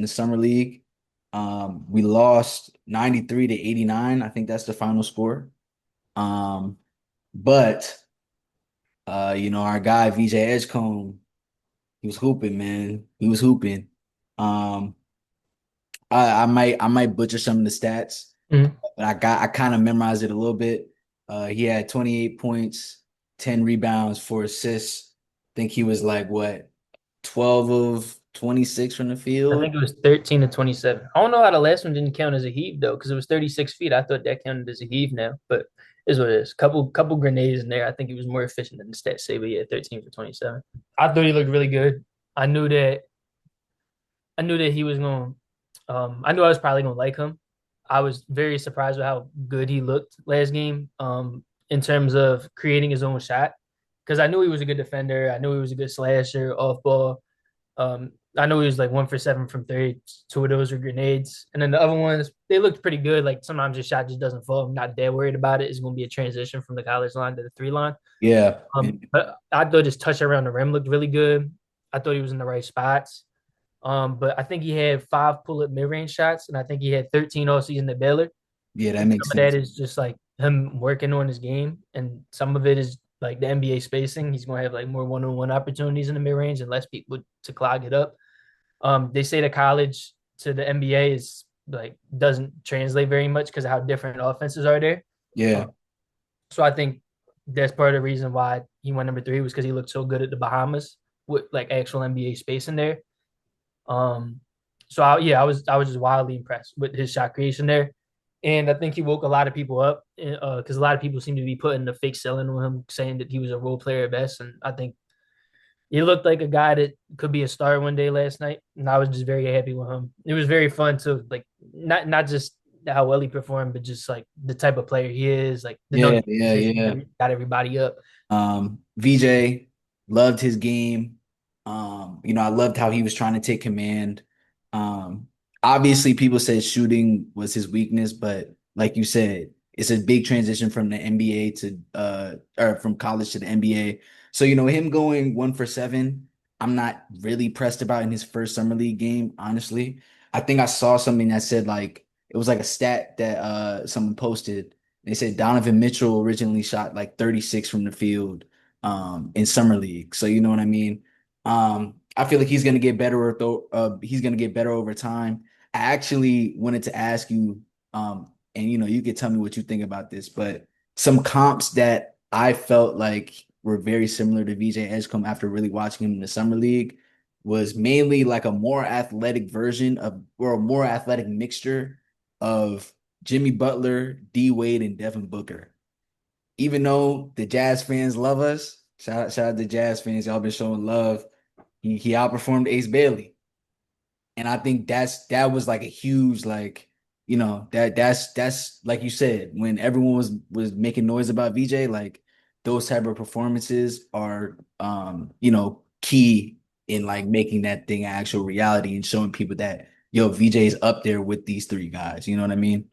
in the summer league. We lost 93 to 89. I think that's the final score. Um, but our guy VJ Edgecombe, he was hooping, man. He was hooping. Um, I might butcher some of the stats, Mhm. but I kind of memorized it a little bit. He had 28 points, 10 rebounds, 4 assists. I think he was like what, 12 of 26 from the I field. think it was 13 to 27. I don't know how the last one didn't count as a heave though, because it was 36 feet. I thought that counted as a heave now, but is what it is. Couple grenades in there. I think he was more efficient than the stats say, but yeah, 13 for 27. I thought he looked really good. I knew that I knew that he was going I knew I was probably gonna like him. I was very surprised with how good he looked last game, in terms of creating his own shot. Because I knew he was a good defender. I knew he was a good slasher, off ball. I know he was like 1 for 7 from three. Two of those were grenades, and then the other ones they looked pretty good. Like sometimes his shot just doesn't fall. I'm not that worried about it. It's going to be a transition from the college line to the three line. Yeah. But I thought his touch around the rim looked really good. I thought he was in the right spots. But I think he had 5 pull-up mid-range shots, and I think he had 13 all season at Baylor. Yeah, that And makes some of that sense. is just like him working on his game, and some of it is like the NBA spacing. He's going to have like more one-on-one opportunities in the mid-range and less people to clog it up. They say the college to the NBA is like doesn't translate very much because of how different offenses are there. Yeah. Um, so I think that's part of the reason why he went number 3 was because he looked so good at the Bahamas with like actual NBA space in there. Um, I was just wildly impressed with his shot creation there, and I think he woke a lot of people up because a lot of people seem to be putting the fake selling on him, saying that he was a role player at best, and I think he looked like a guy that could be a star one day last night, and I was just very happy with him. It was very fun to like not just how well he performed, but just like the type of player he is, like the Yeah, no yeah, decision yeah. that got everybody up. VJ loved his game. I loved how he was trying to take command. Um, Obviously people said shooting was his weakness, but like you said, it's a big transition from the NBA to or from college to the NBA. So, him going 1 for 7, I'm not really pressed about in his first summer league game, honestly. I think I saw something that said like it was like a stat that someone posted. They said Donovan Mitchell originally shot like 36 from the field in summer league. So you know what I mean? I feel like he's gonna get better he's gonna get better over time. I actually wanted to ask you, and you could tell me what you think about this, but some comps that I felt like were very similar to VJ Edgecombe after really watching him in the summer league was mainly like a more athletic version of or a more athletic mixture of Jimmy Butler, D Wade, and Devin Booker. Even though the Jazz fans love us, shout out to Jazz fans, y'all been showing love. He outperformed Ace Bailey, and I think that was like a huge like that's like you said when everyone was making noise about VJ, like those type of performances are key in like making that thing actual reality and showing people that VJ is up there with these three guys. You know what I mean?